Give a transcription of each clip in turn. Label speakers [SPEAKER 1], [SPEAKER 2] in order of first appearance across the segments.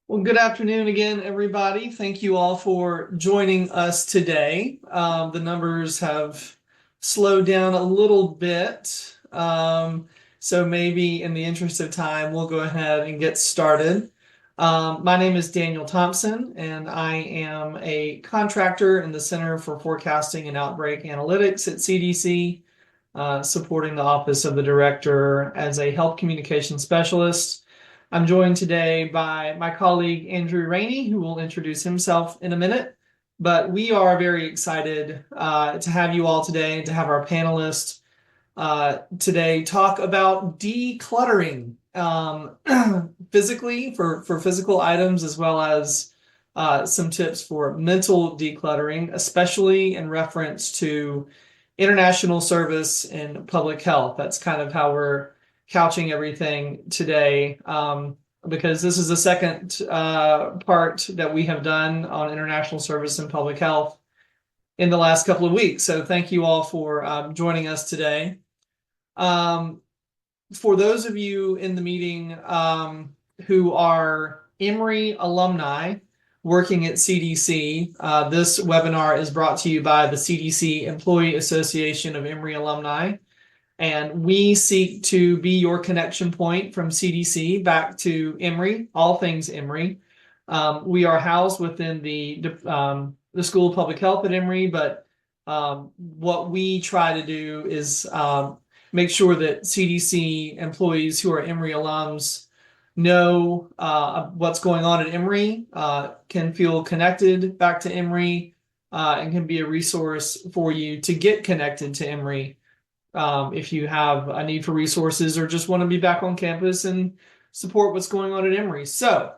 [SPEAKER 1] Well, good afternoon again, everybody. Thank you all for joining us today. The numbers have slowed down a little bit. So maybe in the interest of time, we'll go ahead and get started. My name is Daniel Thompson, and I am a contractor in the Center for Forecasting and Outbreak Analytics at CDC, supporting the Office of the Director as a Health Communication Specialist. I'm joined today by my colleague Andrew Rainey, who will introduce himself in a minute. But we are very excited to have you all today and to have our panelists today talk about decluttering physically for physical items, as well as some tips for mental decluttering, especially in reference to international service and public health. That's kind of how we're couching everything today, because this is the second part that we have done on international service and public health in the last couple of weeks. So thank you all for joining us today. Um, for those of you in the meeting who are Emory alumni working at CDC, this webinar is brought to you by the CDC Employee Association of Emory Alumni. And we seek to be your connection point from CDC back to Emory, all things Emory. We are housed within the School of Public Health at Emory, but what we try to do is make sure that CDC employees who are Emory alums know what's going on at Emory, can feel connected back to Emory, and can be a resource for you to get connected to Emory if you have a need for resources or just want to be back on campus and support what's going on at Emory. So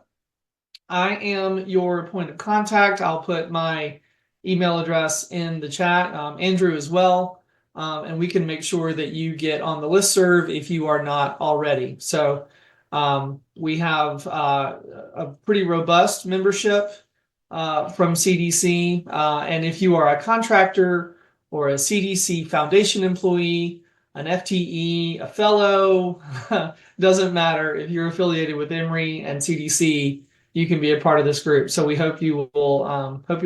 [SPEAKER 1] I am your point of contact. I'll put my email address in the chat, Andrew as well, and we can make sure that you get on the listserv if you are not already. So we have a pretty robust membership from CDC, and if you are a contractor or a CDC Foundation employee, an FTE, a fellow, doesn't matter. If you're affiliated with Emory and CDC, you can be a part of this group. So we hope you'll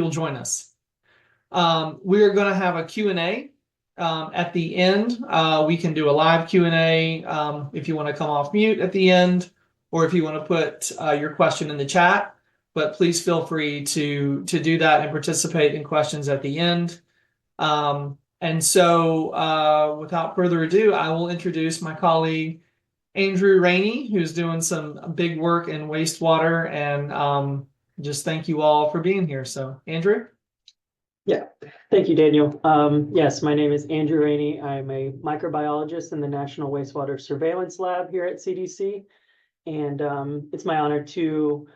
[SPEAKER 1] join us. We are going to have a Q&A at the end. We can do a live Q&A if you want to come off mute at the end, or if you want to put your question in the chat. But please feel free to do that and participate in questions at the end. And so without further ado, I will introduce my colleague, Andrew Rainey, who's doing some big work in wastewater, and just thank you all for being here. So, Andrew?
[SPEAKER 2] Yeah, thank you, Daniel. Yes, my name is Andrew Rainey. I'm a microbiologist in the National Wastewater Surveillance Lab here at CDC. And it's my honor to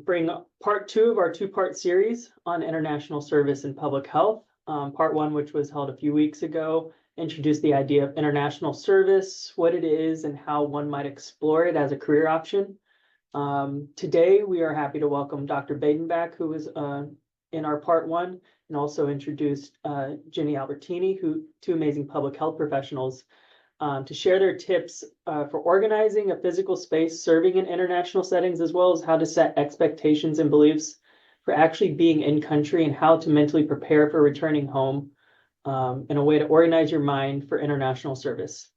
[SPEAKER 2] bring part two of our two-part series on international service and public health. Part one, which was held a few weeks ago, introduced the idea of international service, what it is, and how one might explore it as a career option. Today, we are happy to welcome Dr. Badenbach, who was in our part one, and also introduced Jenny Albertini, two amazing public health professionals, to share their tips for organizing a physical space, serving in international settings, as well as how to set expectations and beliefs for actually being in country and how to mentally prepare for returning home, in a way to organize your mind for international service.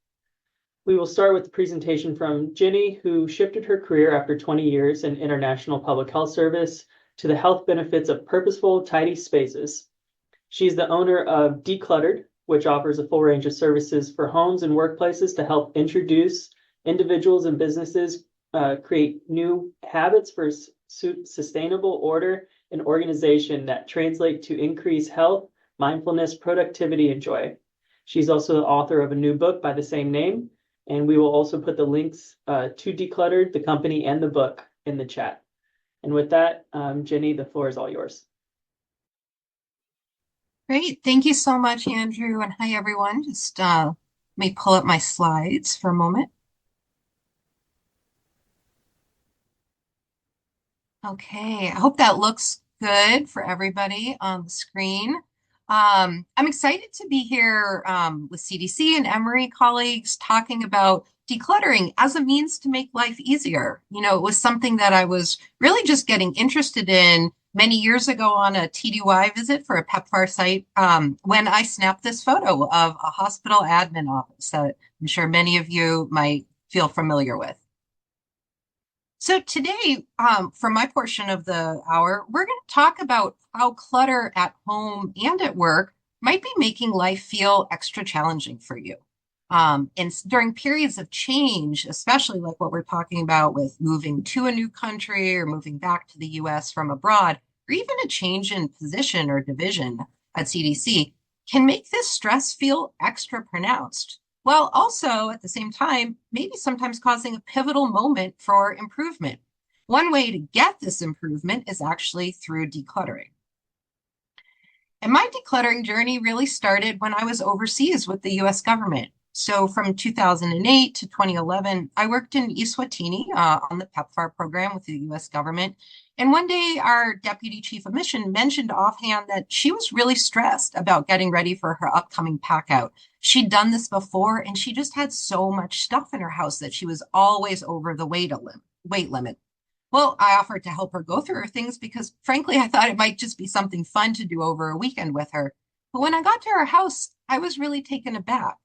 [SPEAKER 2] We will start with the presentation from Jenny, who shifted her career after 20 years in international public health service to the health benefits of purposeful, tidy spaces. She's the owner of Decluttered, which offers a full range of services for homes and workplaces to help introduce individuals and businesses, create new habits for sustainable order and organization that translate to increase health, mindfulness, productivity, and joy. She's also the author of a new book by the same name, and we will also put the links to Decluttered, the company, and the book in the chat. And with that, Jenny, the floor is all yours.
[SPEAKER 3] Great. Thank you so much, Andrew. And hi, everyone. Just let me pull up my slides for a moment. Okay, I hope that looks good for everybody on the screen. I'm excited to be here with CDC and Emory colleagues talking about decluttering as a means to make life easier. It was something that I was really just getting interested in many years ago on a TDY visit for a PEPFAR site when I snapped this photo of a hospital admin office that I'm sure many of you might feel familiar with. So today, for my portion of the hour, we're going to talk about how clutter at home and at work might be making life feel extra challenging for you. During periods of change, especially like what we're talking about with moving to a new country or moving back to the US from abroad, or even a change in position or division at CDC, can make this stress feel extra pronounced while also at the same time, maybe sometimes causing a pivotal moment for improvement. One way to get this improvement is actually through decluttering. And my decluttering journey really started when I was overseas with the US government. So from 2008 to 2011, I worked in Eswatini on the PEPFAR program with the US government. And one day, our deputy chief of mission mentioned offhand that she was really stressed about getting ready for her upcoming pack out. She'd done this before, and she just had so much stuff in her house that she was always over the weight limit. Well, I offered to help her go through her things because, frankly, I thought it might just be something fun to do over a weekend with her. But when I got to her house, I was really taken aback.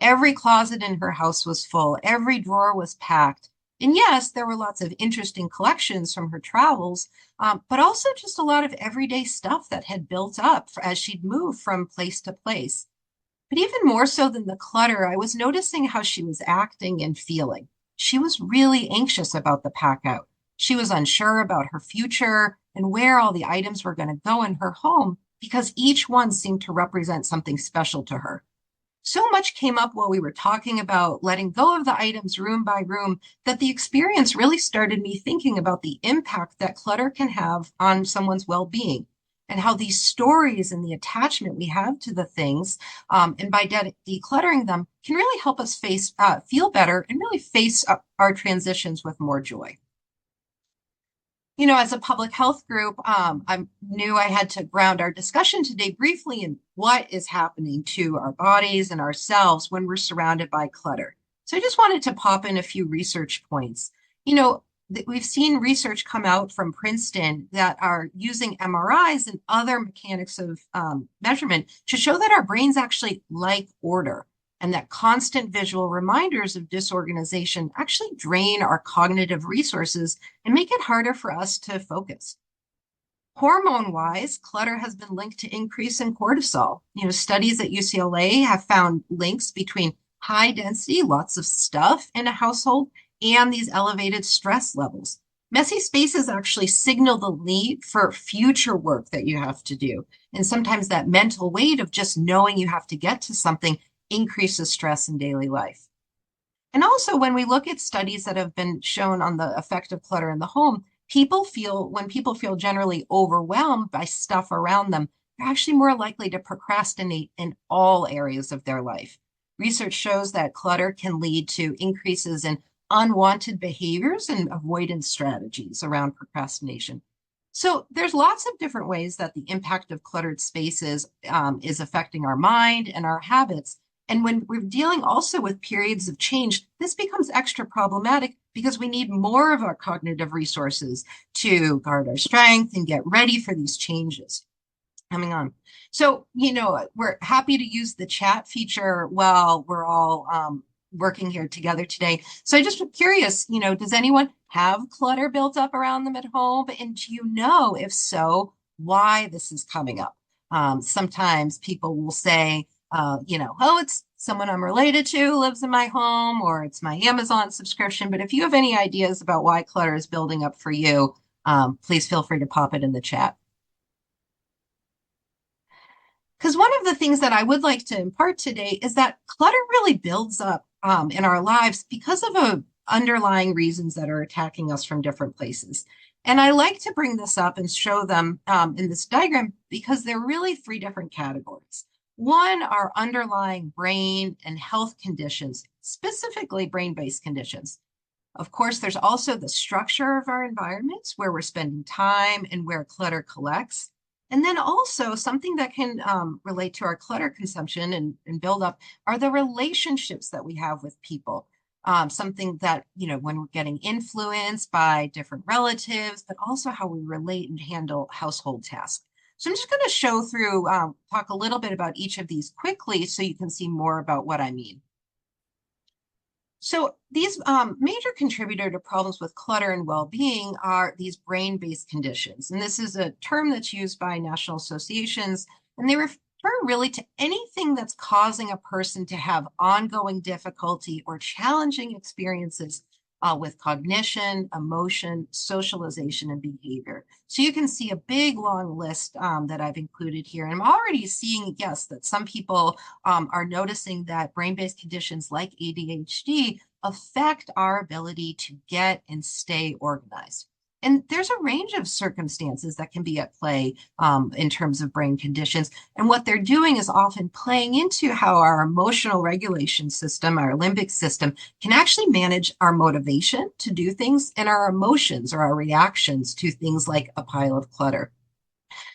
[SPEAKER 3] Every closet in her house was full, every drawer was packed. And yes, there were lots of interesting collections from her travels, but also just a lot of everyday stuff that had built up as she'd moved from place to place. But even more so than the clutter, I was noticing how she was acting and feeling. She was really anxious about the pack out. She was unsure about her future and where all the items were going to go in her home because each one seemed to represent something special to her. So much came up while we were talking about letting go of the items room by room that the experience really started me thinking about the impact that clutter can have on someone's well-being and how these stories and the attachment we have to the things and by decluttering them can really help us feel better and really face our transitions with more joy. As a public health group, I knew I had to ground our discussion today briefly in what is happening to our bodies and ourselves when we're surrounded by clutter. So I just wanted to pop in a few research points. We've seen research come out from Princeton that are using MRIs and other mechanics of measurement to show that our brains actually like order and that constant visual reminders of disorganization actually drain our cognitive resources and make it harder for us to focus. Hormone-wise, clutter has been linked to increase in cortisol. Studies at UCLA have found links between high density, lots of stuff in a household, and these elevated stress levels. Messy spaces actually signal the need for future work that you have to do. And sometimes that mental weight of just knowing you have to get to something increases stress in daily life. And also, when we look at studies that have been shown on the effect of clutter in the home, when people feel generally overwhelmed by stuff around them, they're actually more likely to procrastinate in all areas of their life. Research shows that clutter can lead to increases in unwanted behaviors and avoidance strategies around procrastination. So there's lots of different ways that the impact of cluttered spaces is affecting our mind and our habits. And when we're dealing also with periods of change, this becomes extra problematic because we need more of our cognitive resources to guard our strength and get ready for these changes coming on. So, we're happy to use the chat feature while we're all working here together today. So I just curious, does anyone have clutter built up around them at home? And do you know, if so, why this is coming up? Sometimes people will say, oh, it's someone I'm related to lives in my home, or it's my Amazon subscription. But if you have any ideas about why clutter is building up for you, please feel free to pop it in the chat. Because one of the things that I would like to impart today is that clutter really builds up in our lives because of underlying reasons that are attacking us from different places. And I like to bring this up and show them in this diagram because they're really three different categories. One are underlying brain and health conditions, specifically brain-based conditions. Of course, there's also the structure of our environments where we're spending time and where clutter collects. And then also something that can relate to our clutter consumption and build up are the relationships that we have with people. Something that, when we're getting influenced by different relatives, but also how we relate and handle household tasks. So I'm just going to show through, talk a little bit about each of these quickly so you can see more about what I mean. So these major contributor to problems with clutter and well-being are these brain-based conditions. And this is a term that's used by national associations, and they refer really to anything that's causing a person to have ongoing difficulty or challenging experiences with cognition, emotion, socialization, and behavior. So you can see a big, long list that I've included here. And I'm already seeing, yes, that some people are noticing that brain-based conditions like ADHD affect our ability to get and stay organized. And there's a range of circumstances that can be at play in terms of brain conditions. And what they're doing is often playing into how our emotional regulation system, our limbic system, can actually manage our motivation to do things and our emotions or our reactions to things like a pile of clutter.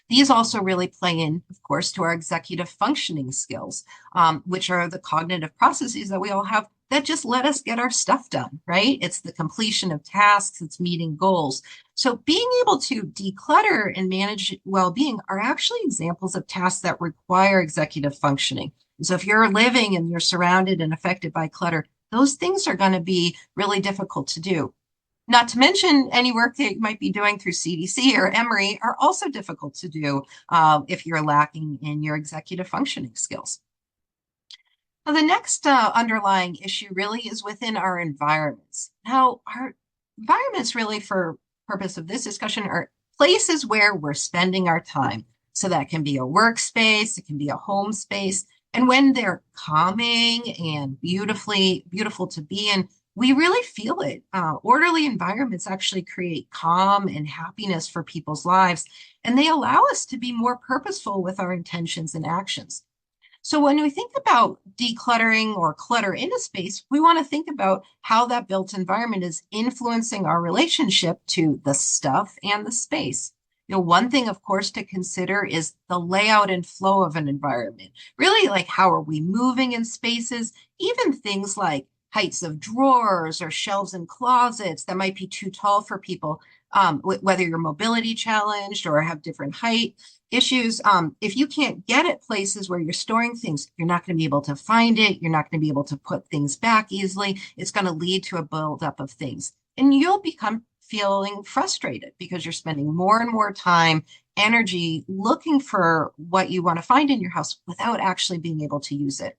[SPEAKER 3] These also really play in, of course, to our executive functioning skills, which are the cognitive processes that we all have that just let us get our stuff done, right? It's the completion of tasks, it's meeting goals. So being able to declutter and manage well-being are actually examples of tasks that require executive functioning. So if you're living and you're surrounded and affected by clutter, those things are going to be really difficult to do. Not to mention any work that you might be doing through CDC or Emory are also difficult to do if you're lacking in your executive functioning skills. Now, the next underlying issue really is within our environments. Now, our environments really, for purpose of this discussion, are places where we're spending our time. So that can be a workspace, it can be a home space. And when they're calming and beautiful to be in, we really feel it. Orderly environments actually create calm and happiness for people's lives, and they allow us to be more purposeful with our intentions and actions. So when we think about decluttering or clutter in a space, we want to think about how that built environment is influencing our relationship to the stuff and the space. One thing, of course, to consider is the layout and flow of an environment. Really, like how are we moving in spaces, even things like heights of drawers or shelves and closets that might be too tall for people, whether you're mobility challenged or have different height issues. If you can't get at places where you're storing things, you're not going to be able to find it. You're not going to be able to put things back easily. It's going to lead to a buildup of things. And you'll become feeling frustrated because you're spending more and more time, energy looking for what you want to find in your house without actually being able to use it.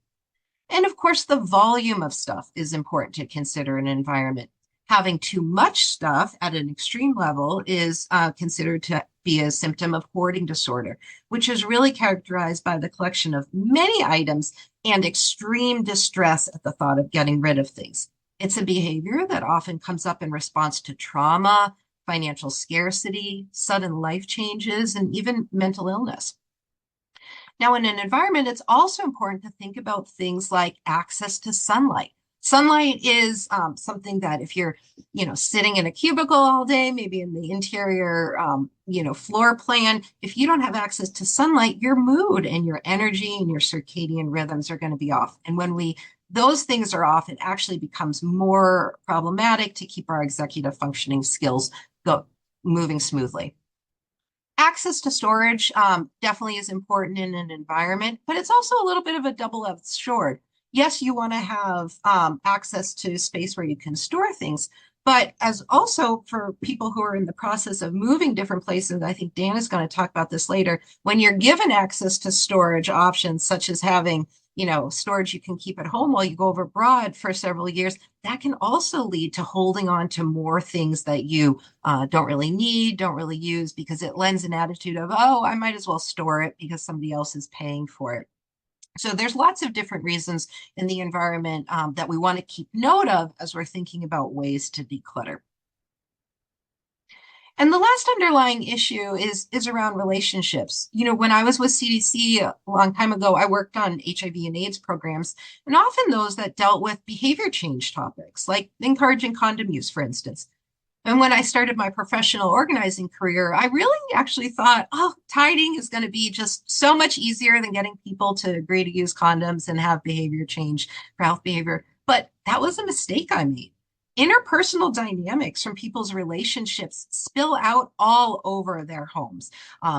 [SPEAKER 3] And of course, the volume of stuff is important to consider in an environment. Having too much stuff at an extreme level is considered to be a symptom of hoarding disorder, which is really characterized by the collection of many items and extreme distress at the thought of getting rid of things. It's a behavior that often comes up in response to trauma, financial scarcity, sudden life changes, and even mental illness. Now, in an environment, it's also important to think about things like access to sunlight. Sunlight is something that if you're, sitting in a cubicle all day, maybe in the interior, floor plan, if you don't have access to sunlight, your mood and your energy and your circadian rhythms are going to be off. And when those things are off, it actually becomes more problematic to keep our executive functioning skills moving smoothly. Access to storage definitely is important in an environment, but it's also a little bit of a double-edged sword. Yes, you want to have access to space where you can store things, but as also for people who are in the process of moving different places, I think Dan is going to talk about this later, when you're given access to storage options, such as having storage you can keep at home while you go over abroad for several years, that can also lead to holding on to more things that you don't really need, don't really use, because it lends an attitude of, oh, I might as well store it because somebody else is paying for it. So there's lots of different reasons in the environment that we want to keep note of as we're thinking about ways to declutter. And the last underlying issue is around relationships. When I was with CDC a long time ago, I worked on HIV and AIDS programs, and often those that dealt with behavior change topics, like encouraging condom use, for instance. And when I started my professional organizing career, I really actually thought, oh, tidying is going to be just so much easier than getting people to agree to use condoms and have behavior change for health behavior. But that was a mistake I made. Interpersonal dynamics from people's relationships spill out all over their homes.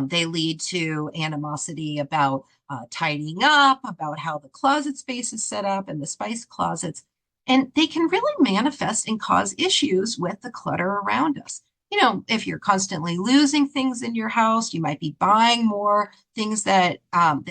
[SPEAKER 3] They lead to animosity about tidying up, about how the closet space is set up and the spice closets. And they can really manifest and cause issues with the clutter around us. You know, if you're constantly losing things in your house, you might be buying more things that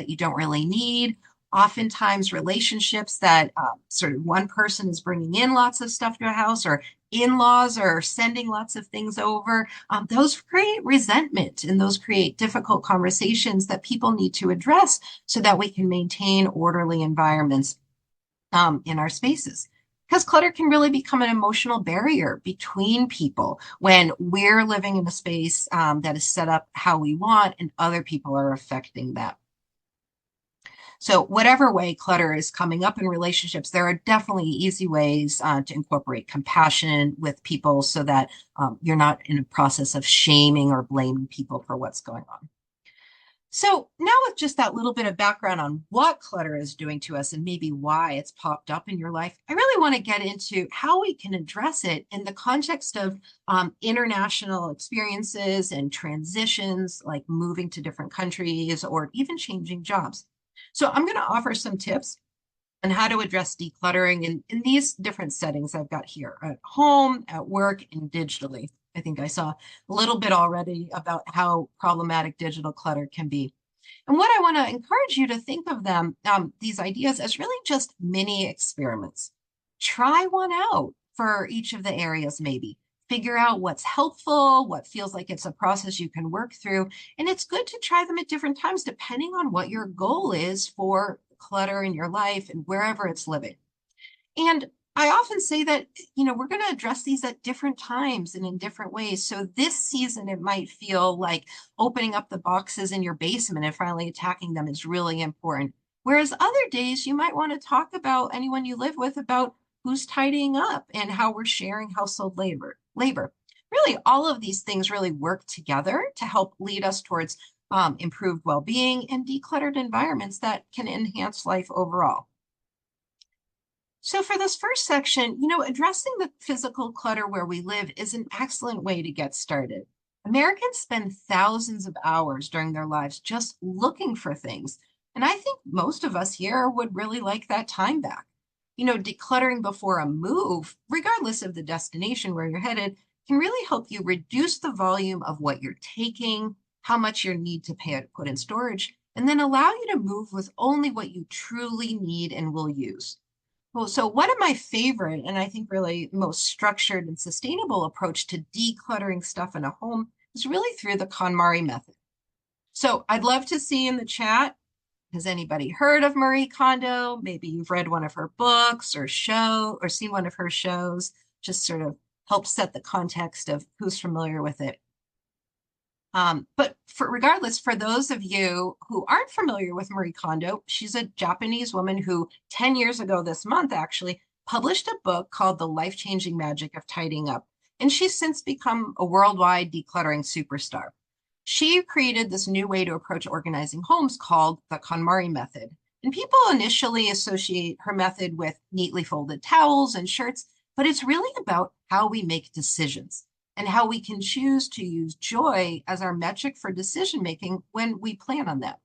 [SPEAKER 3] you don't really need. Oftentimes, relationships that sort of one person is bringing in lots of stuff to a house, or in-laws are sending lots of things over. Those create resentment and those create difficult conversations that people need to address so that we can maintain orderly environments in our spaces. Because clutter can really become an emotional barrier between people when we're living in a space that is set up how we want and other people are affecting that. So, whatever way clutter is coming up in relationships, there are definitely easy ways to incorporate compassion with people so that you're not in a process of shaming or blaming people for what's going on. So now with just that little bit of background on what clutter is doing to us and maybe why it's popped up in your life, I really want to get into how we can address it in the context of international experiences and transitions, like moving to different countries or even changing jobs. So I'm going to offer some tips on how to address decluttering in these different settings I've got here at home, at work, and digitally. I think I saw a little bit already about how problematic digital clutter can be. And what I want to encourage you to think of them, these ideas, as really just mini experiments. Try one out for each of the areas, maybe. Figure out what's helpful, what feels like it's a process you can work through. And it's good to try them at different times, depending on what your goal is for clutter in your life and wherever it's living. And I often say that, we're going to address these at different times and in different ways. So this season, it might feel like opening up the boxes in your basement and finally attacking them is really important. Whereas other days, you might want to talk about anyone you live with about who's tidying up and how we're sharing household labor. Really, all of these things really work together to help lead us towards improved well-being and decluttered environments that can enhance life overall. So for this first section, addressing the physical clutter where we live is an excellent way to get started. Americans spend thousands of hours during their lives just looking for things. And I think most of us here would really like that time back. Decluttering before a move, regardless of the destination where you're headed, can really help you reduce the volume of what you're taking, how much you need to put in storage, and then allow you to move with only what you truly need and will use. Well, so one of my favorite, and I think really most structured and sustainable approach to decluttering stuff in a home is really through the KonMari method. So I'd love to see in the chat, has anybody heard of Marie Kondo? Maybe you've read one of her books or seen one of her shows, just sort of help set the context of who's familiar with it. But regardless, for those of you who aren't familiar with Marie Kondo, she's a Japanese woman who 10 years ago this month actually published a book called The Life-Changing Magic of Tidying Up. And she's since become a worldwide decluttering superstar. She created this new way to approach organizing homes called the KonMari method. And people initially associate her method with neatly folded towels and shirts, but it's really about how we make decisions and how we can choose to use joy as our metric for decision making when we plan on that.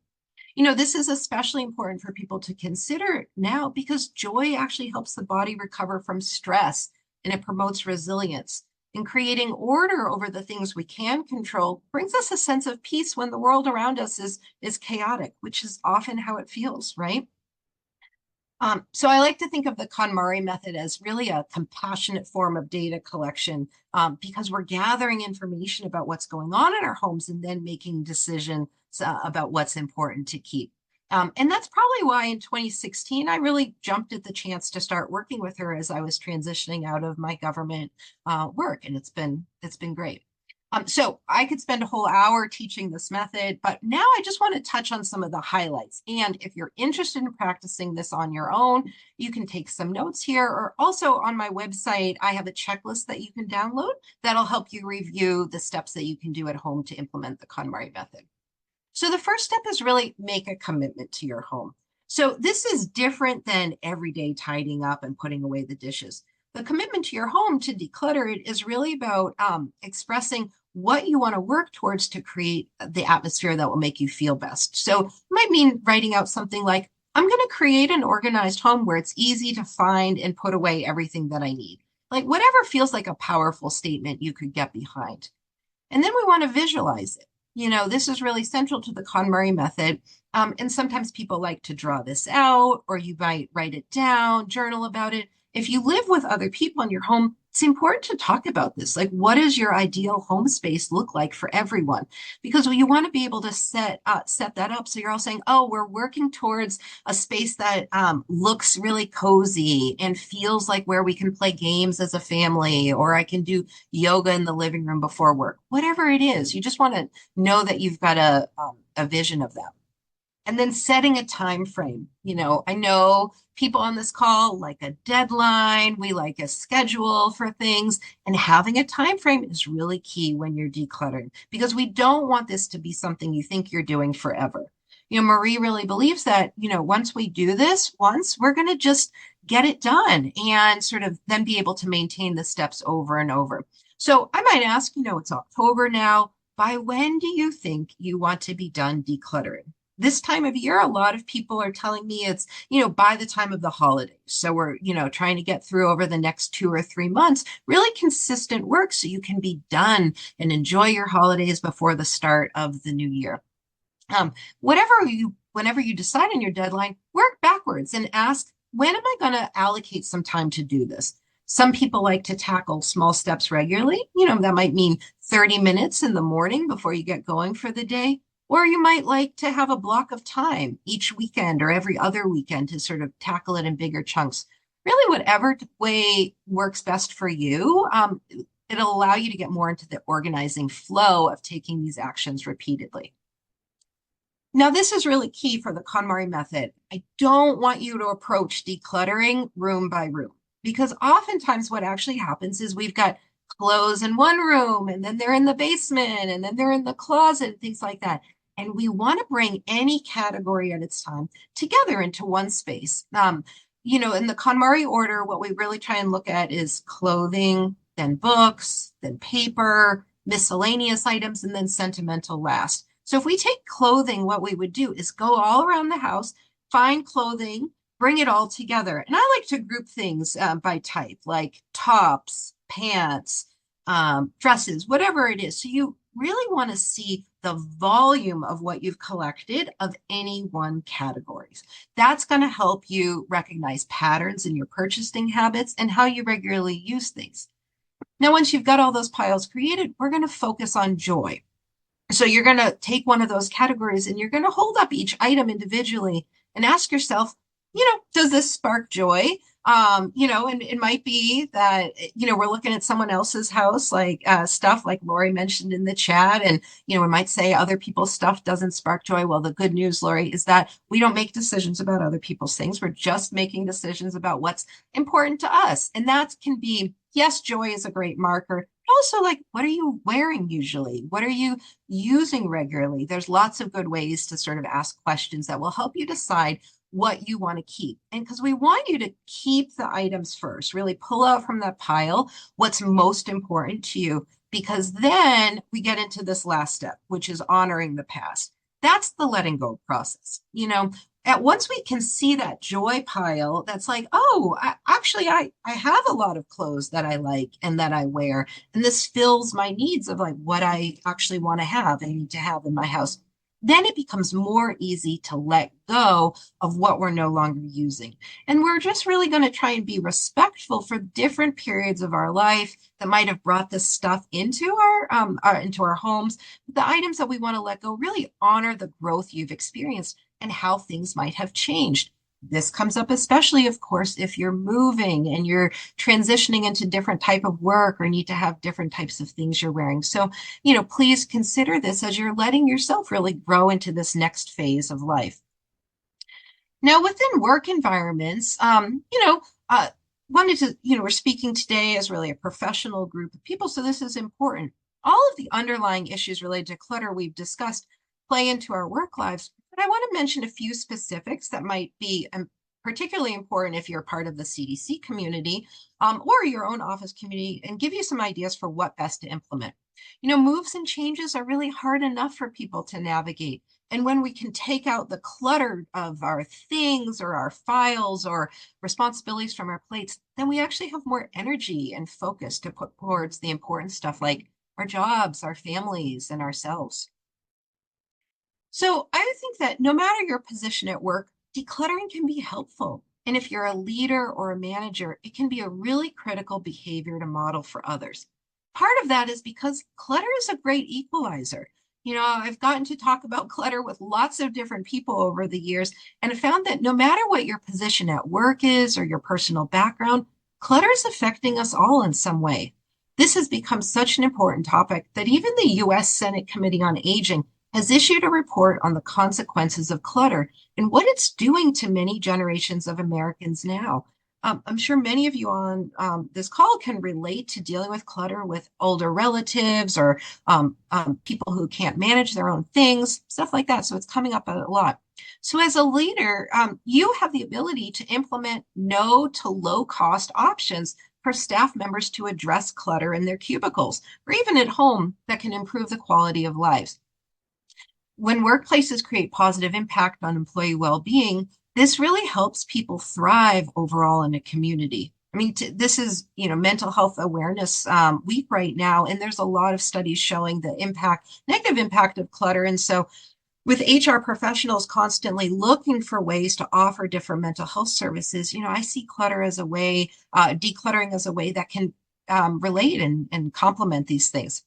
[SPEAKER 3] This is especially important for people to consider now because joy actually helps the body recover from stress and it promotes resilience. And creating order over the things we can control brings us a sense of peace when the world around us is chaotic, which is often how it feels, right? So I like to think of the KonMari method as really a compassionate form of data collection because we're gathering information about what's going on in our homes and then making decisions about what's important to keep. And that's probably why in 2016, I really jumped at the chance to start working with her as I was transitioning out of my government work. And it's been great. So I could spend a whole hour teaching this method, but now I just want to touch on some of the highlights. And if you're interested in practicing this on your own, you can take some notes here, or also on my website, I have a checklist that you can download that'll help you review the steps that you can do at home to implement the KonMari method. So the first step is really make a commitment to your home. So this is different than everyday tidying up and putting away the dishes. The commitment to your home to declutter it is really about expressing what you want to work towards to create the atmosphere that will make you feel best. So it might mean writing out something like, I'm going to create an organized home where it's easy to find and put away everything that I need. Like whatever feels like a powerful statement you could get behind. And then we want to visualize it. This is really central to the KonMari method. And sometimes people like to draw this out, or you might write it down, journal about it. If you live with other people in your home, it's important to talk about this. Like, what does your ideal home space look like for everyone? Because you want to be able to set that up. So you're all saying, oh, we're working towards a space that looks really cozy and feels like where we can play games as a family, or I can do yoga in the living room before work. Whatever it is, you just want to know that you've got a vision of that. And then setting a time frame. I know people on this call like a deadline, we like a schedule for things, and having a time frame is really key when you're decluttering, because we don't want this to be something you think you're doing forever. Marie really believes that, once we do this once, we're going to just get it done and sort of then be able to maintain the steps over and over. So I might ask, it's October now. By when do you think you want to be done decluttering? This time of year, a lot of people are telling me it's, by the time of the holidays. So we're, trying to get through over the next 2 or 3 months, really consistent work so you can be done and enjoy your holidays before the start of the new year. Um, whenever you decide on your deadline, work backwards and ask, when am I going to allocate some time to do this? Some people like to tackle small steps regularly. That might mean 30 minutes in the morning before you get going for the day. Or you might like to have a block of time each weekend or every other weekend to sort of tackle it in bigger chunks. Really, whatever way works best for you, it'll allow you to get more into the organizing flow of taking these actions repeatedly. Now, this is really key for the KonMari method. I don't want you to approach decluttering room by room, because oftentimes what actually happens is we've got clothes in one room, and then they're in the basement, and then they're in the closet, and things like that. And we want to bring any category at its time together into one space. In the KonMari order, what we really try and look at is clothing, then books, then paper, miscellaneous items, and then sentimental last. So if we take clothing, what we would do is go all around the house, find clothing, bring it all together. And I like to group things by type, like tops, pants, dresses, whatever it is. So you really want to see the volume of what you've collected of any one categories. That's going to help you recognize patterns in your purchasing habits and how you regularly use things. Now, once you've got all those piles created, we're going to focus on joy. So you're going to take one of those categories and you're going to hold up each item individually and ask yourself, does this spark joy? And it might be that, we're looking at someone else's house, like stuff like Lori mentioned in the chat. And, we might say other people's stuff doesn't spark joy. Well, the good news, Lori, is that we don't make decisions about other people's things. We're just making decisions about what's important to us. And that can be, yes, joy is a great marker. Also, like, what are you wearing usually? What are you using regularly? There's lots of good ways to sort of ask questions that will help you decide what you want to keep. And because we want you to keep the items first, really pull out from that pile what's most important to you, because then we get into this last step, which is honoring the past. That's the letting go process. At once we can see that joy pile, that's like, oh, I have a lot of clothes that I like and that I wear, and this fills my needs of like what I actually want to have and need to have in my house. Then it becomes more easy to let go of what we're no longer using. And we're just really going to try and be respectful for different periods of our life that might have brought this stuff into our homes. The items that we want to let go really honor the growth you've experienced and how things might have changed. This comes up especially, of course, if you're moving and you're transitioning into different type of work or need to have different types of things you're wearing. So, please consider this as you're letting yourself really grow into this next phase of life. Now, within work environments, wanted to, we're speaking today as really a professional group of people, so this is important. All of the underlying issues related to clutter we've discussed play into our work lives, but I want to mention a few specifics that might be particularly important if you're part of the CDC community or your own office community, and give you some ideas for what best to implement. Moves and changes are really hard enough for people to navigate. And when we can take out the clutter of our things or our files or responsibilities from our plates, then we actually have more energy and focus to put towards the important stuff like our jobs, our families, and ourselves. So I think that no matter your position at work, decluttering can be helpful. And if you're a leader or a manager, it can be a really critical behavior to model for others. Part of that is because clutter is a great equalizer. I've gotten to talk about clutter with lots of different people over the years, and I found that no matter what your position at work is or your personal background, clutter is affecting us all in some way. This has become such an important topic that even the US Senate Committee on Aging has issued a report on the consequences of clutter and what it's doing to many generations of Americans now. I'm sure many of you on this call can relate to dealing with clutter with older relatives or people who can't manage their own things, stuff like that. So it's coming up a lot. So as a leader, you have the ability to implement no to low cost options for staff members to address clutter in their cubicles or even at home that can improve the quality of lives. When workplaces create positive impact on employee well-being, this really helps people thrive overall in a community. I mean, this is, Mental Health Awareness Week right now, and there's a lot of studies showing the negative impact of clutter. And so with HR professionals constantly looking for ways to offer different mental health services, I see decluttering as a way that can relate and complement these things.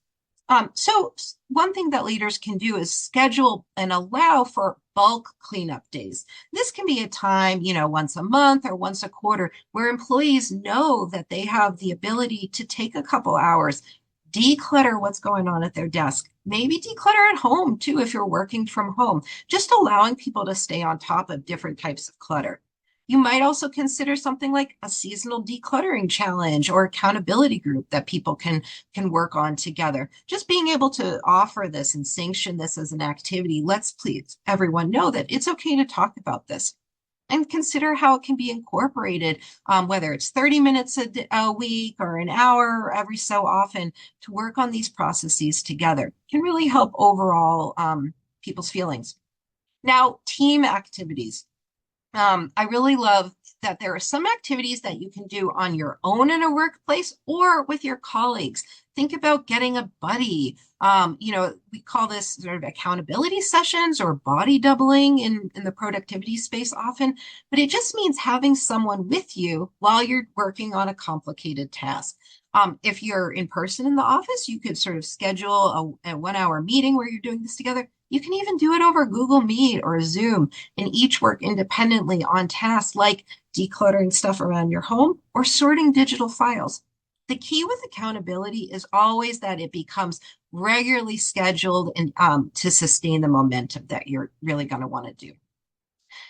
[SPEAKER 3] So one thing that leaders can do is schedule and allow for bulk cleanup days. This can be a time, once a month or once a quarter, where employees know that they have the ability to take a couple hours, declutter what's going on at their desk, maybe declutter at home too if you're working from home, just allowing people to stay on top of different types of clutter. You might also consider something like a seasonal decluttering challenge or accountability group that people can work on together. Just being able to offer this and sanction this as an activity lets please everyone know that it's okay to talk about this. And consider how it can be incorporated, whether it's 30 minutes a week or an hour every so often to work on these processes together. It can really help overall people's feelings. Now, team activities. I really love that there are some activities that you can do on your own in a workplace or with your colleagues. Think about getting a buddy. We call this sort of accountability sessions or body doubling in the productivity space often, but it just means having someone with you while you're working on a complicated task. If you're in person in the office, you could sort of schedule a 1 hour meeting where you're doing this together. You can even do it over Google Meet or Zoom and each work independently on tasks like decluttering stuff around your home or sorting digital files. The key with accountability is always that it becomes regularly scheduled and to sustain the momentum that you're really going to want to do.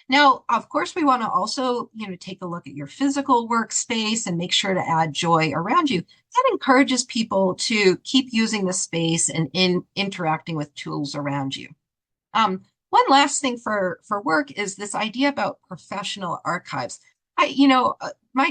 [SPEAKER 3] Now, of course, we want to also, take a look at your physical workspace and make sure to add joy around you. That encourages people to keep using the space and interacting with tools around you. One last thing for work is this idea about professional archives.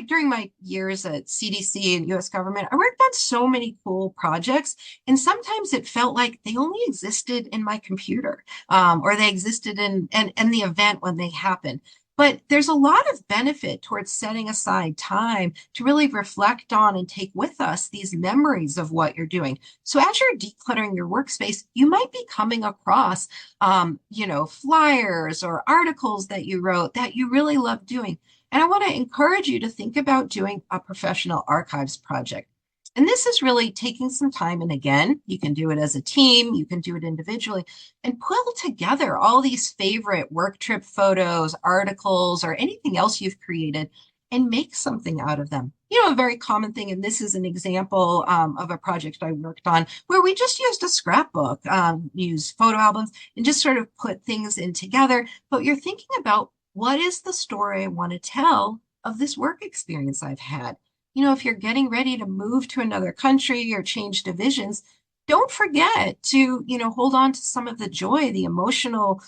[SPEAKER 3] During my years at CDC and US government, I worked on so many cool projects, and sometimes it felt like they only existed in my computer, or they existed in the event when they happened. But there's a lot of benefit towards setting aside time to really reflect on and take with us these memories of what you're doing. So as you're decluttering your workspace, you might be coming across, flyers or articles that you wrote that you really love doing. And I want to encourage you to think about doing a professional archives project. And this is really taking some time. And again, you can do it as a team, you can do it individually, and pull together all these favorite work trip photos, articles, or anything else you've created and make something out of them. A very common thing, and this is an example of a project I worked on where we just used a scrapbook, used photo albums, and just sort of put things in together. But you're thinking about what is the story I want to tell of this work experience I've had? If you're getting ready to move to another country or change divisions, don't forget to, hold on to some of the joy, the emotional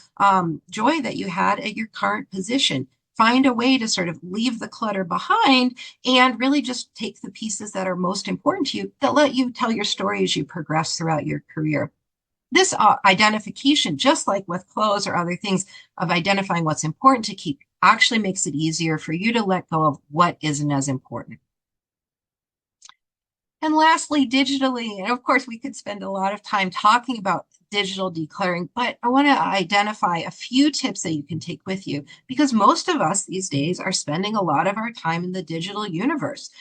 [SPEAKER 3] joy that you had at your current position. Find a way to sort of leave the clutter behind and really just take the pieces that are most important to you that let you tell your story as you progress throughout your career. This identification, just like with clothes or other things, of identifying what's important to keep actually makes it easier for you to let go of what isn't as important. And lastly, digitally, and of course, we could spend a lot of time talking about digital decluttering, but I want to identify a few tips that you can take with you because most of us these days are spending a lot of our time in the digital universe.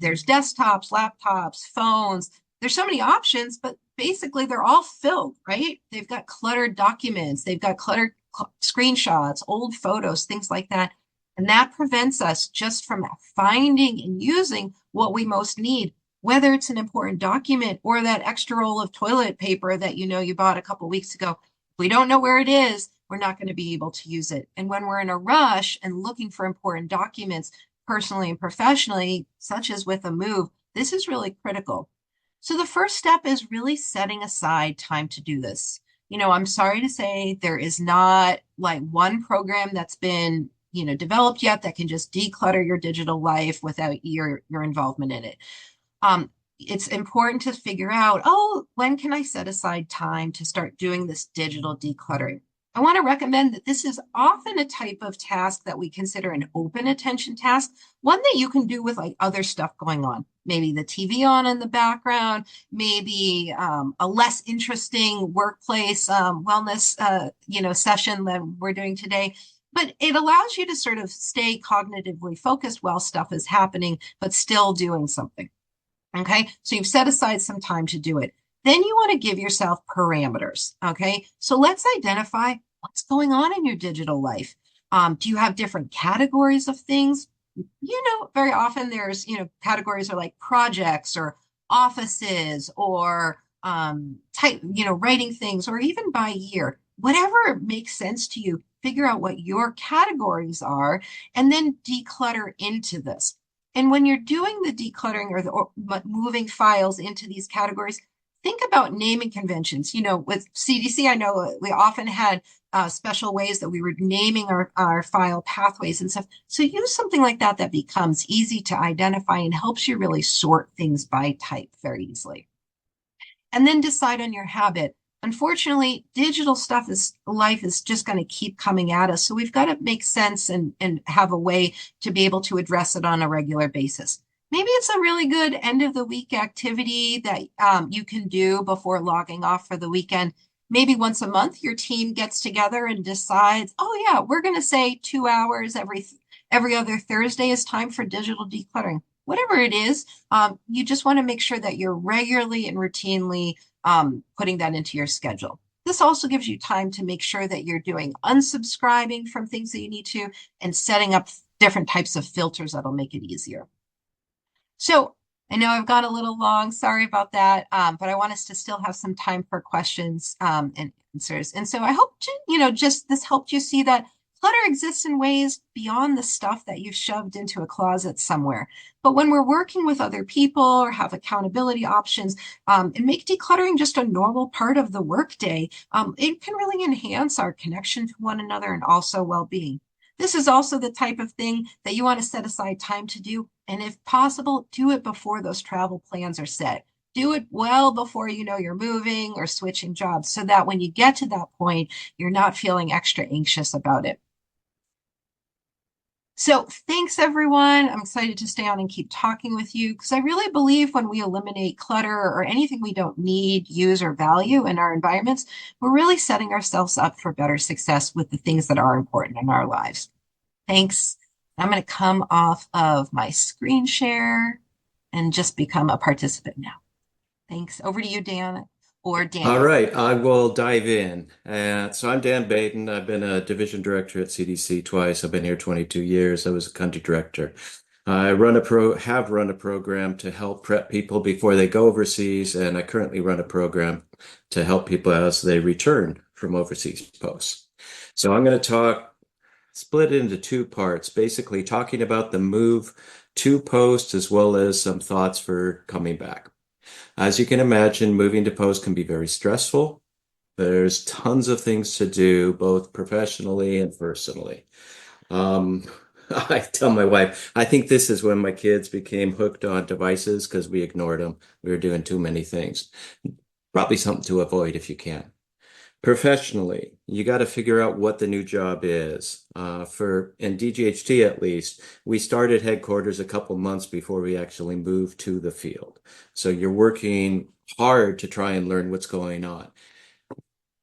[SPEAKER 3] There's desktops, laptops, phones. There's so many options, but basically they're all filled, right? They've got cluttered documents, they've got cluttered screenshots, old photos, things like that. And that prevents us just from finding and using what we most need, whether it's an important document or that extra roll of toilet paper that you bought a couple weeks ago. If we don't know where it is, we're not going to be able to use it. And when we're in a rush and looking for important documents, personally and professionally, such as with a move, this is really critical. So the first step is really setting aside time to do this. I'm sorry to say there is not like one program that's been developed yet that can just declutter your digital life without your involvement in it. It's important to figure out, oh, when can I set aside time to start doing this digital decluttering? I want to recommend that this is often a type of task that we consider an open attention task, one that you can do with like other stuff going on. Maybe the TV on in the background, maybe a less interesting workplace wellness, session than we're doing today. But it allows you to sort of stay cognitively focused while stuff is happening, but still doing something. Okay, so you've set aside some time to do it. Then you want to give yourself parameters. Okay, so let's identify what's going on in your digital life. Do you have different categories of things? Very often there's, categories are like projects or offices or type, writing things or even by year. Whatever makes sense to you, figure out what your categories are and then declutter into this. And when you're doing the decluttering or moving files into these categories, think about naming conventions. With CDC, I know we often had special ways that we were naming our file pathways and stuff. So use something like that that becomes easy to identify and helps you really sort things by type very easily. And then decide on your habit. Unfortunately, digital life is just going to keep coming at us. So we've got to make sense and have a way to be able to address it on a regular basis. Maybe it's a really good end of the week activity that you can do before logging off for the weekend. Maybe once a month, your team gets together and decides, oh yeah, we're going to say 2 hours every other Thursday is time for digital decluttering. Whatever it is, you just want to make sure that you're regularly and routinely putting that into your schedule. This also gives you time to make sure that you're doing unsubscribing from things that you need to and setting up different types of filters that'll make it easier. So I know I've gone a little long, sorry about that, but I want us to still have some time for questions and answers. And so I hope just this helped you see that clutter exists in ways beyond the stuff that you've shoved into a closet somewhere. But when we're working with other people or have accountability options and make decluttering just a normal part of the workday, it can really enhance our connection to one another and also well-being. This is also the type of thing that you want to set aside time to do. And if possible, do it before those travel plans are set. Do it well before you're moving or switching jobs so that when you get to that point, you're not feeling extra anxious about it. So thanks, everyone. I'm excited to stay on and keep talking with you because I really believe when we eliminate clutter or anything we don't need, use, or value in our environments, we're really setting ourselves up for better success with the things that are important in our lives. Thanks. I'm going to come off of my screen share and just become a participant now. Thanks. Over to you, Dan or
[SPEAKER 4] All
[SPEAKER 3] Daniel.
[SPEAKER 4] right, I will dive in. So I'm Dan Baden. I've been a division director at CDC twice. I've been here 22 years. I was a country director. I have run a program to help prep people before they go overseas, and I currently run a program to help people as they return from overseas posts. So I'm going to split it into two parts, basically talking about the move to post as well as some thoughts for coming back. As you can imagine, moving to post can be very stressful. There's tons of things to do, both professionally and personally. Um, I tell my wife, I think this is when my kids became hooked on devices because we ignored them. We were doing too many things. Probably something to avoid if you can. Professionally, you got to figure out what the new job is. In DGHT at least, we started headquarters a couple months before we actually moved to the field. So you're working hard to try and learn what's going on.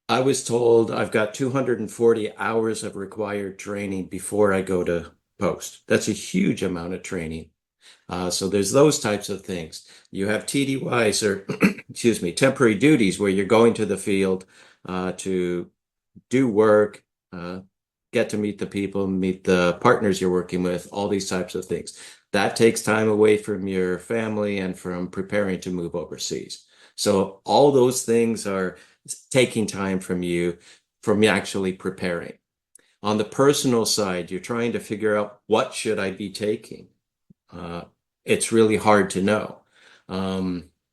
[SPEAKER 4] I was told I've got 240 hours of required training before I go to post. That's a huge amount of training. So there's those types of things. You have TDYs or, excuse me, temporary duties where you're going to the field to do work, get to meet the people, meet the partners you're working with, all these types of things. That takes time away from your family and from preparing to move overseas. So all those things are taking time from you from actually preparing. On the personal side, you're trying to figure out what should I be taking. It's really hard to know.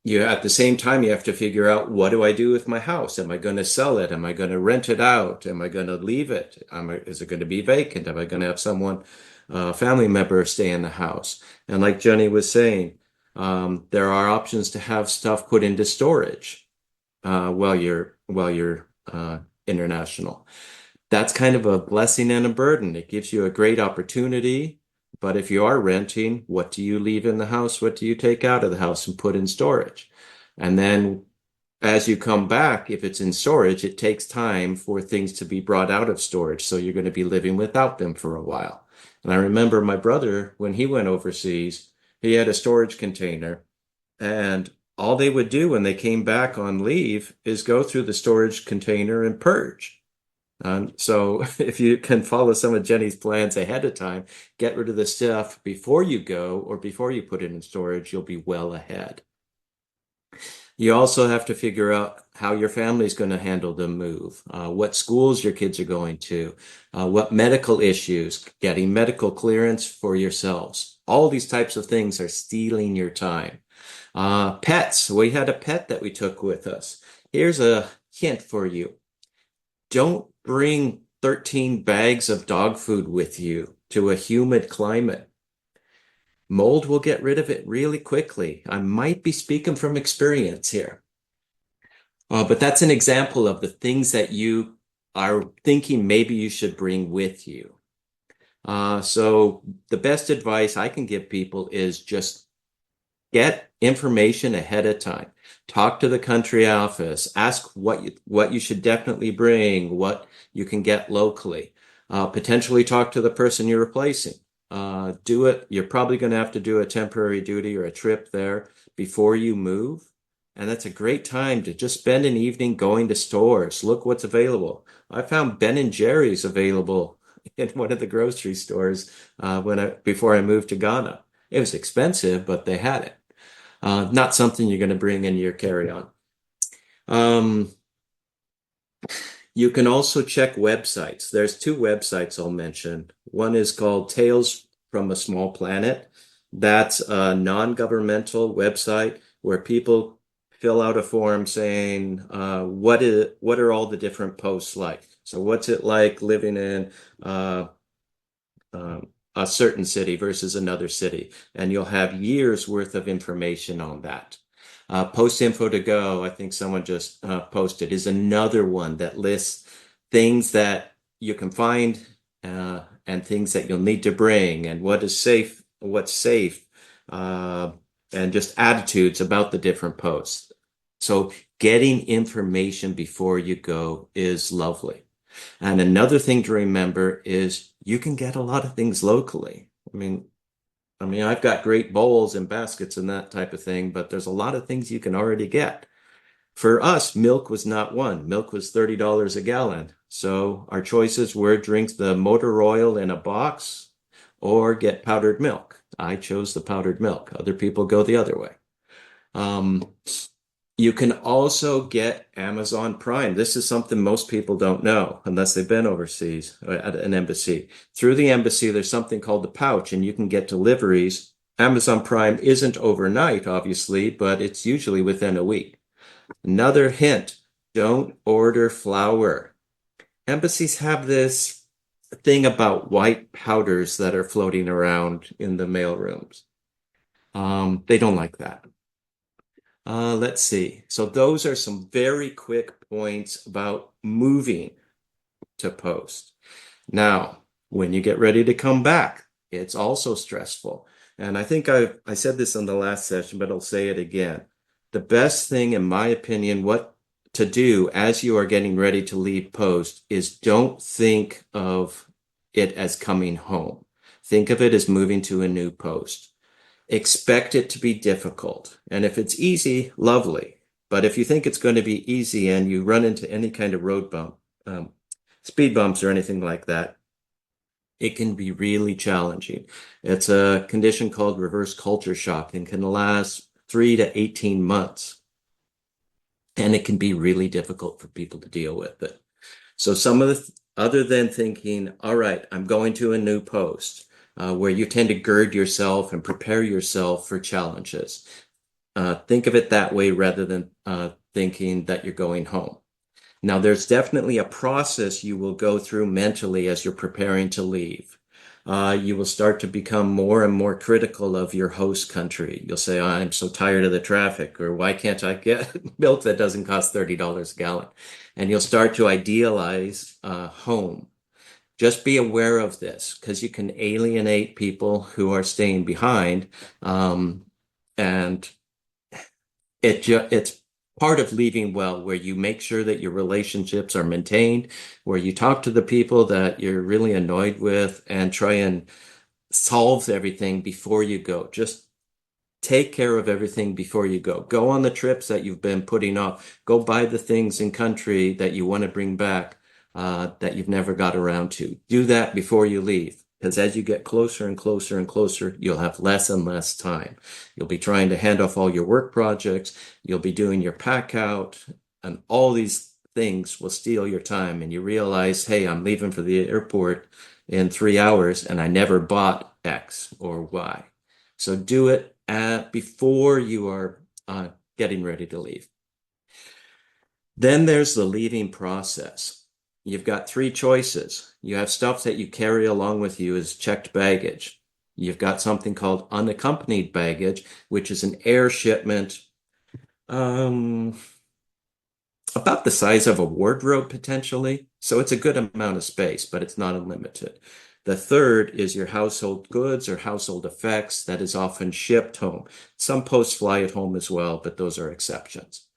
[SPEAKER 4] You at the same time, you have to figure out what do I do with my house? Am I going to sell it? Am I going to rent it out? Am I going to leave it? Is it going to be vacant? Am I going to have someone, a family member, stay in the house? And like Jenny was saying, there are options to have stuff put into storage while you're international. That's kind of a blessing and a burden. It gives you a great opportunity, but if you are renting, what do you leave in the house? What do you take out of the house and put in storage? And then as you come back, if it's in storage, it takes time for things to be brought out of storage. So you're going to be living without them for a while. And I remember my brother, when he went overseas, he had a storage container, and all they would do when they came back on leave is go through the storage container and purge. So if you can follow some of Jenny's plans ahead of time, get rid of the stuff before you go or before you put it in storage, you'll be well ahead. You also have to figure out how your family's going to handle the move, what schools your kids are going to, what medical issues, getting medical clearance for yourselves. All these types of things are stealing your time. Pets. We had a pet that we took with us. Here's a hint for you. Don't bring 13 bags of dog food with you to a humid climate. Mold will get rid of it really quickly. I might be speaking from experience here. But that's an example of the things that you are thinking maybe you should bring with you. So the best advice I can give people is just get information ahead of time. Talk to the country office. Ask what you should definitely bring, what you can get locally. Potentially talk to the person you're replacing. Do it. You're probably going to have to do a temporary duty or a trip there before you move. And that's a great time to just spend an evening going to stores. Look what's available. I found Ben and Jerry's available in one of the grocery stores before I moved to Ghana. It was expensive, but they had it. Not something you're going to bring in your carry-on. You can also check websites. There's two websites I'll mention. One is called Tales from a Small Planet. That's a non-governmental website where people fill out a form saying, what are all the different posts like? So what's it like living in a certain city versus another city? And you'll have years worth of information on that. Post Info to Go, I think someone just posted, is another one that lists things that you can find and things that you'll need to bring and what's safe, and just attitudes about the different posts. So getting information before you go is lovely. And another thing to remember is you can get a lot of things locally. I mean, I mean, I've got great bowls and baskets and that type of thing, but there's a lot of things you can already get. For us, milk was not one. Milk was $30 a gallon. So our choices were drink the motor oil in a box or get powdered milk. I chose the powdered milk. Other people go the other way. Um, you can also get Amazon Prime. This is something most people don't know unless they've been overseas at an embassy. Through the embassy, there's something called the pouch, and you can get deliveries. Amazon Prime isn't overnight, obviously, but it's usually within a week. Another hint, don't order flour. Embassies have this thing about white powders that are floating around in the mail rooms. They don't like that. Let's see. So those are some very quick points about moving to post. Now, when you get ready to come back, it's also stressful. And I think I said this in the last session, but I'll say it again. The best thing, in my opinion, what to do as you are getting ready to leave post is don't think of it as coming home. Think of it as moving to a new post. Expect it to be difficult. And if it's easy, lovely. But if you think it's going to be easy and you run into any kind of road bump, speed bumps or anything like that, it can be really challenging. It's a condition called reverse culture shock and can last 3 to 18 months. And it can be really difficult for people to deal with it. So some of the, other than thinking, all right, I'm going to a new post, where you tend to gird yourself and prepare yourself for challenges. Think of it that way rather than thinking that you're going home. Now, there's definitely a process you will go through mentally as you're preparing to leave. You will start to become more and more critical of your host country. You'll say, oh, I'm so tired of the traffic, or why can't I get milk that doesn't cost $30 a gallon? And you'll start to idealize home. Just be aware of this because you can alienate people who are staying behind. And it's part of leaving well, where you make sure that your relationships are maintained, where you talk to the people that you're really annoyed with and try and solve everything before you go. Just take care of everything before you go. Go on the trips that you've been putting off. Go buy the things in country that you want to bring back that you've never got around to. Do that before you leave. Because as you get closer and closer and closer, you'll have less and less time. You'll be trying to hand off all your work projects. You'll be doing your pack out, and all these things will steal your time. And you realize, hey, I'm leaving for the airport in 3 hours, and I never bought X or Y. So do it before you are getting ready to leave. Then there's the leaving process. You've got 3 choices. You have stuff that you carry along with you as checked baggage. You've got something called unaccompanied baggage, which is an air shipment about the size of a wardrobe potentially. So it's a good amount of space, but it's not unlimited. The third is your household goods or household effects that is often shipped home. Some posts fly at home as well, but those are exceptions.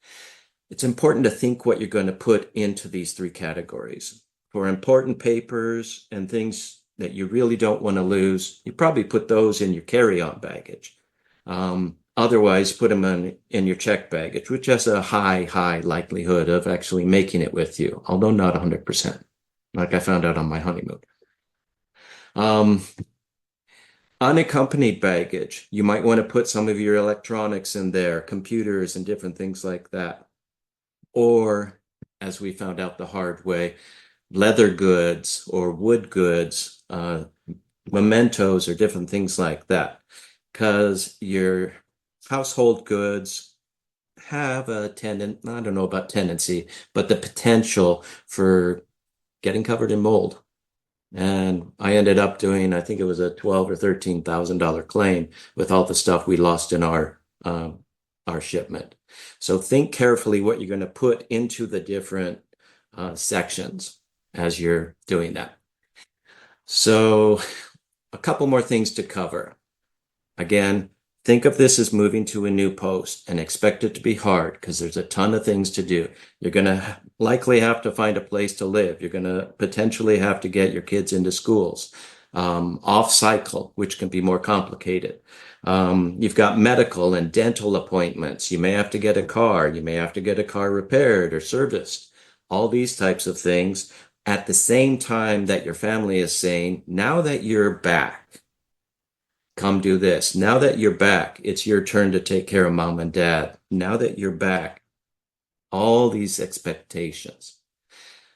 [SPEAKER 4] It's important to think what you're going to put into these 3 categories. For important papers and things that you really don't want to lose, you probably put those in your carry-on baggage. Otherwise, put them in your checked baggage, which has a high likelihood of actually making it with you, although not 100%, like I found out on my honeymoon. Unaccompanied baggage, you might want to put some of your electronics in there, computers and different things like that. Or, as we found out the hard way, leather goods or wood goods, mementos or different things like that. Because your household goods have a tendency, I don't know about tendency, but the potential for getting covered in mold. And I ended up doing, I think it was a $12,000 or $13,000 claim with all the stuff we lost in our shipment. So think carefully what you're going to put into the different sections as you're doing that. So a couple more things to cover. Again, think of this as moving to a new post and expect it to be hard because there's a ton of things to do. You're going to likely have to find a place to live. You're going to potentially have to get your kids into schools. off cycle, which can be more complicated. You've got medical and dental appointments. You may have to get a car. You may have to get a car repaired or serviced. All these types of things at the same time that your family is saying, now that you're back, come do this. Now that you're back, it's your turn to take care of mom and dad. Now that you're back, all these expectations.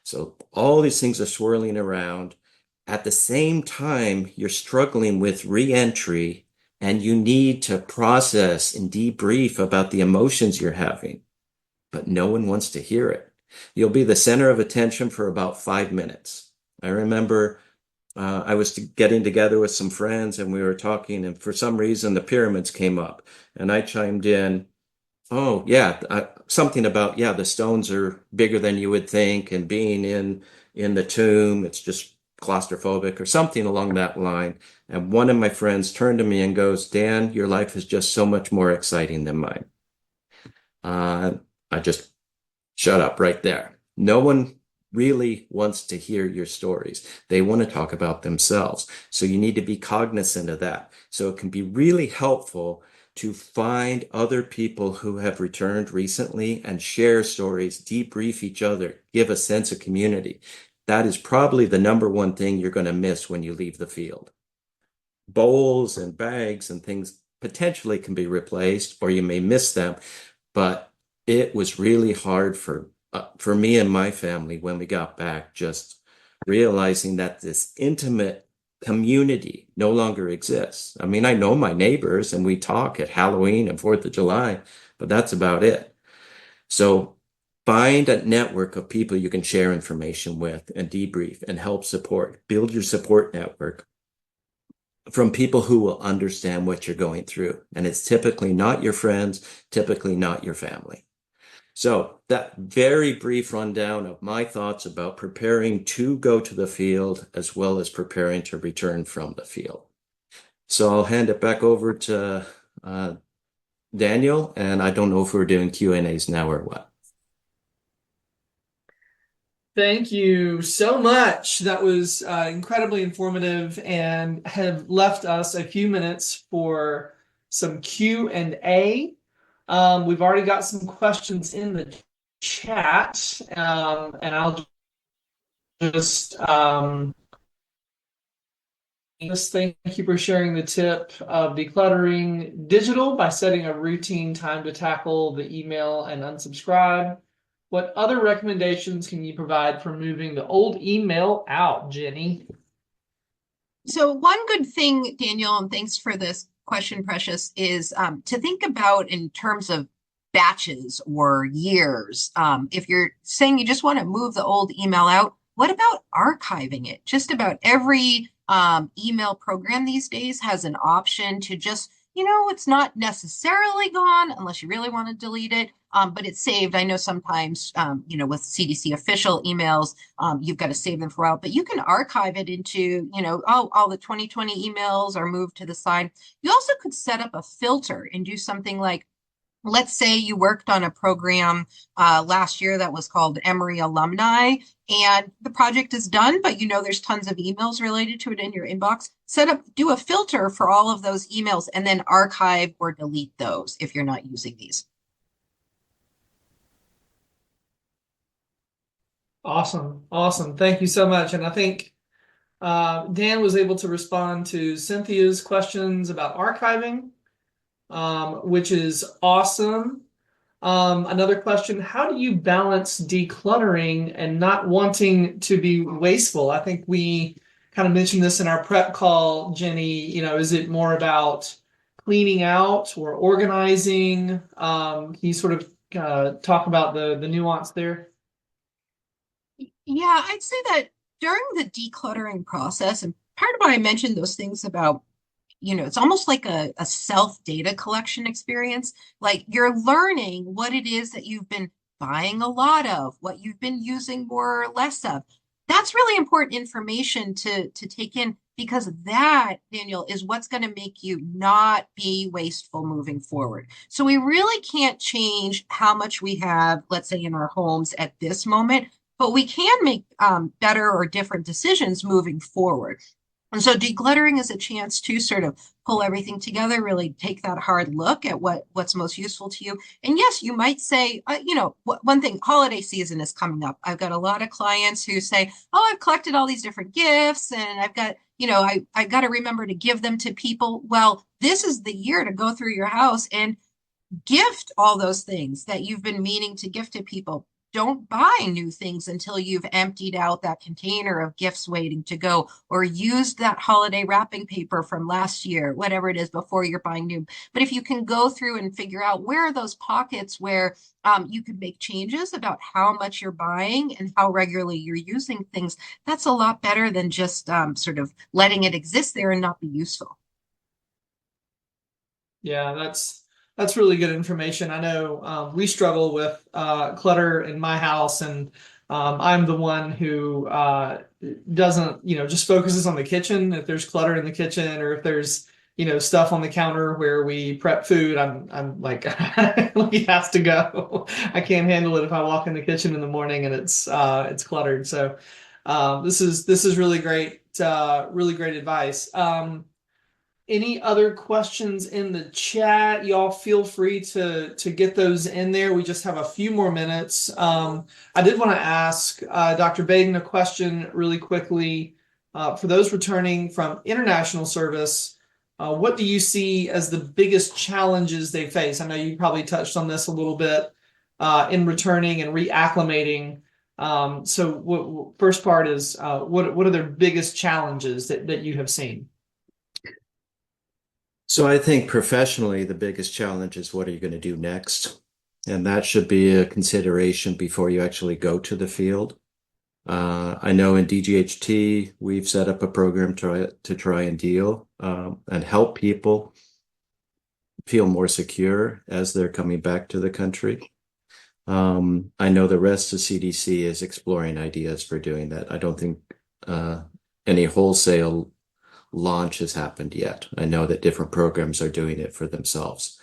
[SPEAKER 4] So all these things are swirling around. At the same time, you're struggling with re-entry and you need to process and debrief about the emotions you're having, but no one wants to hear it. You'll be the center of attention for about 5 minutes. I remember I was getting together with some friends and we were talking, and for some reason the pyramids came up, and I chimed in, oh, yeah, something about, yeah, the stones are bigger than you would think, and being in the tomb, it's just claustrophobic or something along that line. And one of my friends turned to me and goes, Dan, your life is just so much more exciting than mine. I just shut up right there. No one really wants to hear your stories. They want to talk about themselves. So you need to be cognizant of that. So it can be really helpful to find other people who have returned recently and share stories, debrief each other, give a sense of community. That is probably the number one thing you're going to miss when you leave the field. Bowls and bags and things potentially can be replaced, or you may miss them, but it was really hard for me and my family when we got back, just realizing that this intimate community no longer exists. I mean, I know my neighbors and we talk at Halloween and 4th of July, but that's about it. So find a network of people you can share information with and debrief and help support. Build your support network from people who will understand what you're going through. And it's typically not your friends, typically not your family. So that very brief rundown of my thoughts about preparing to go to the field as well as preparing to return from the field. So I'll hand it back over to Daniel, and I don't know if we're doing Q&As now or what.
[SPEAKER 1] Thank you so much. That was incredibly informative and have left us a few minutes for some Q&A. We've already got some questions in the chat, and I'll just thank you for sharing the tip of decluttering digital by setting a routine time to tackle the email and unsubscribe. What other recommendations can you provide for moving the old email out, Jenny?
[SPEAKER 3] So one good thing, Daniel, and thanks for this question, Precious, is to think about in terms of batches or years. If you're saying you just want to move the old email out, what about archiving it? Just about every email program these days has an option to just, it's not necessarily gone unless you really want to delete it, but it's saved. I know sometimes, with CDC official emails, you've got to save them for a while, but you can archive it into, all the 2020 emails are moved to the side. You also could set up a filter and do something like, let's say you worked on a program last year that was called Emory Alumni, and the project is done, but there's tons of emails related to it in your inbox. Do a filter for all of those emails and then archive or delete those if you're not using these.
[SPEAKER 1] Awesome. Thank you so much. And I think Dan was able to respond to Cynthia's questions about archiving, which is awesome. Another question, how do you balance decluttering and not wanting to be wasteful? I think we kind of mentioned this in our prep call, Jenny. Is it more about cleaning out or organizing? Can you sort of talk about the nuance there?
[SPEAKER 3] Yeah, I'd say that during the decluttering process, and part of why I mentioned those things about it's almost like a self data collection experience. Like you're learning what it is that you've been buying a lot of, what you've been using more or less of. That's really important information to take in, because that, Daniel, is what's going to make you not be wasteful moving forward. So we really can't change how much we have, let's say, in our homes at this moment, but we can make better or different decisions moving forward. And so decluttering is a chance to sort of pull everything together, really take that hard look at what's most useful to you. And yes, you might say, one thing, holiday season is coming up. I've got a lot of clients who say, "Oh, I've collected all these different gifts, and I've got, I've got to remember to give them to people." Well, this is the year to go through your house and gift all those things that you've been meaning to gift to people. Don't buy new things until you've emptied out that container of gifts waiting to go, or used that holiday wrapping paper from last year, whatever it is, before you're buying new. But if you can go through and figure out where are those pockets where you can make changes about how much you're buying and how regularly you're using things, that's a lot better than just sort of letting it exist there and not be useful.
[SPEAKER 1] Yeah, that's really good information. I know we struggle with clutter in my house, and I'm the one who doesn't, just focuses on the kitchen. If there's clutter in the kitchen, or if there's, stuff on the counter where we prep food, I'm like, it has to go. I can't handle it if I walk in the kitchen in the morning and it's cluttered. So this is really great advice. Any other questions in the chat? Y'all feel free to get those in there. We just have a few more minutes. I did want to ask Dr. Baden a question really quickly. For those returning from international service, what do you see as the biggest challenges they face? I know you probably touched on this a little bit in returning and reacclimating. So first part is what are their biggest challenges that you have seen?
[SPEAKER 4] So I think professionally, the biggest challenge is what are you going to do next? And that should be a consideration before you actually go to the field. I know in DGHT, we've set up a program to try and deal and help people feel more secure as they're coming back to the country. I know the rest of CDC is exploring ideas for doing that. I don't think any wholesale launch has happened yet. I know that different programs are doing it for themselves.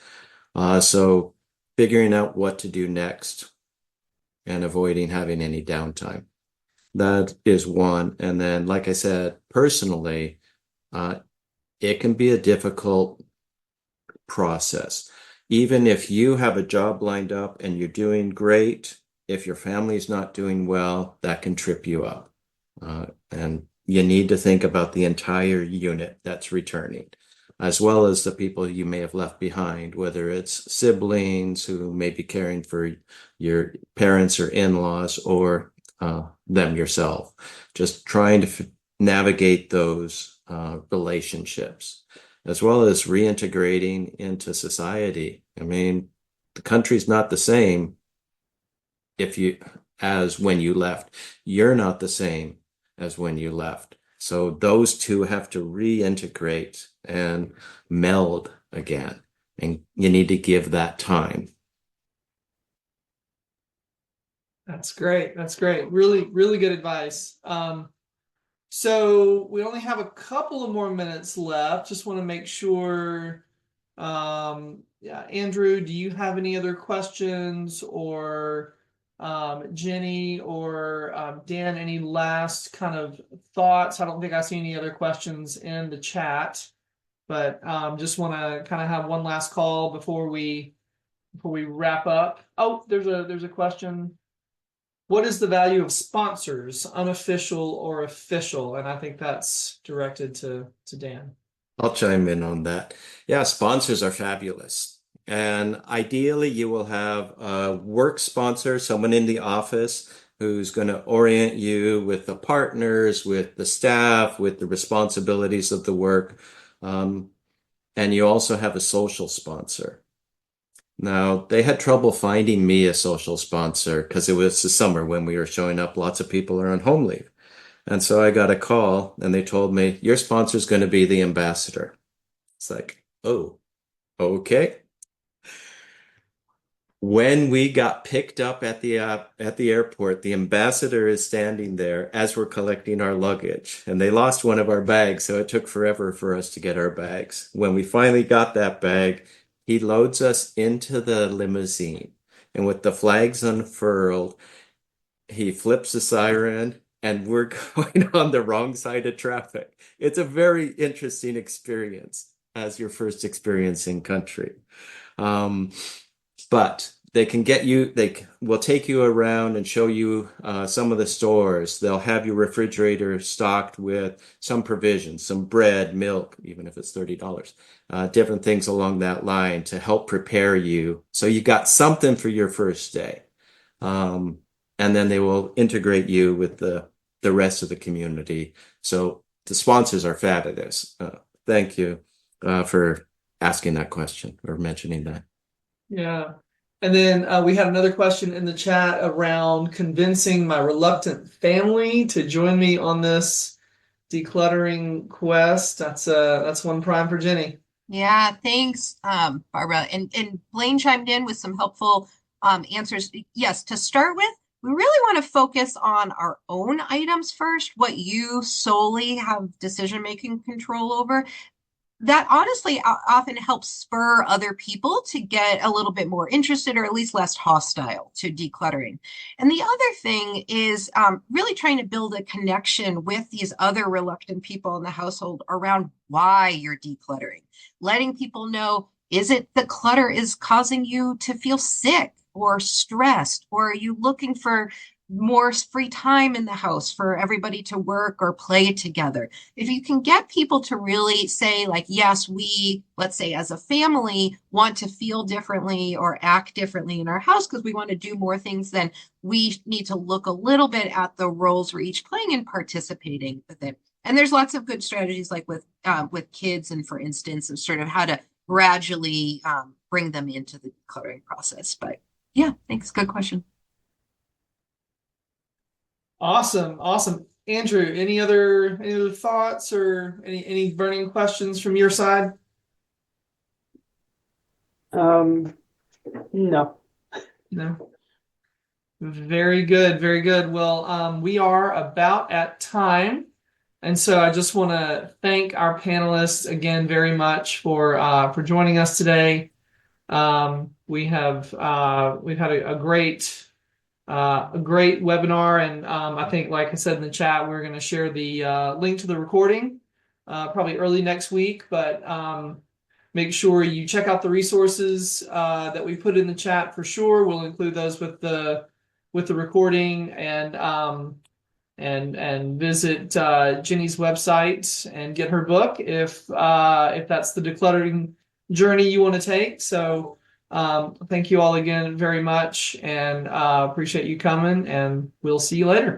[SPEAKER 4] So figuring out what to do next and avoiding having any downtime. That is one. And then, like I said, personally, it can be a difficult process. Even if you have a job lined up and you're doing great, if your family's not doing well, that can trip you up. And you need to think about the entire unit that's returning, as well as the people you may have left behind, whether it's siblings who may be caring for your parents or in-laws, or them yourself. Just trying to navigate those relationships, as well as reintegrating into society. I mean, the country's not the same as when you left. You're not the same as when you left. So those two have to reintegrate and meld again. And you need to give that time.
[SPEAKER 1] That's great. That's great. Really, really good advice. So we only have a couple of more minutes left. Just want to make sure. Yeah, Andrew, do you have any other questions, or Jenny or Dan, any last kind of thoughts? I don't think I see any other questions in the chat, but just want to kind of have one last call before we wrap up. Oh, there's a question. What is the value of sponsors, unofficial or official? And I think that's directed to Dan.
[SPEAKER 4] I'll chime in on that. Yeah, sponsors are fabulous. And ideally, you will have a work sponsor, someone in the office who's going to orient you with the partners, with the staff, with the responsibilities of the work. And you also have a social sponsor. Now, they had trouble finding me a social sponsor because it was the summer when we were showing up. Lots of people are on home leave. And so I got a call and they told me, your sponsor's going to be the ambassador. It's like, oh, okay. When we got picked up at the airport, the ambassador is standing there as we're collecting our luggage, and they lost one of our bags, so it took forever for us to get our bags. When we finally got that bag, he loads us into the limousine, and with the flags unfurled, he flips the siren, and we're going on the wrong side of traffic. It's a very interesting experience as your first experience in country. Um, but they will take you around and show you some of the stores. They'll have your refrigerator stocked with some provisions, some bread, milk, even if it's $30, different things along that line to help prepare you. So you got something for your first day. Um, and then they will integrate you with the rest of the community. So the sponsors are fabulous. Thank you for asking that question or mentioning that.
[SPEAKER 1] Yeah. And then we had another question in the chat around convincing my reluctant family to join me on this decluttering quest. That's one prime for Jenny.
[SPEAKER 3] Yeah, thanks, Barbara. And Blaine chimed in with some helpful answers. Yes, to start with, we really want to focus on our own items first, what you solely have decision-making control over. That honestly often helps spur other people to get a little bit more interested or at least less hostile to decluttering. And the other thing is really trying to build a connection with these other reluctant people in the household around why you're decluttering, letting people know, is it the clutter is causing you to feel sick or stressed, or are you looking for more free time in the house for everybody to work or play together? If you can get people to really say, like, yes, we, let's say as a family, want to feel differently or act differently in our house because we want to do more things, then we need to look a little bit at the roles we're each playing and participating with it. And there's lots of good strategies like with kids, and for instance, of sort of how to gradually bring them into the decluttering process. But yeah, thanks. Good question.
[SPEAKER 1] Awesome, awesome. Andrew, any other thoughts or any burning questions from your side?
[SPEAKER 2] No.
[SPEAKER 1] No. Very good, very good. Well, we are about at time, and so I just want to thank our panelists again very much for joining us today. We've had a great webinar, and I think, like I said in the chat, we're going to share the link to the recording probably early next week. But make sure you check out the resources that we put in the chat for sure. We'll include those with the recording, and visit Jenny's website and get her book if that's the decluttering journey you want to take. So. Thank you all again very much, and appreciate you coming, and we'll see you later.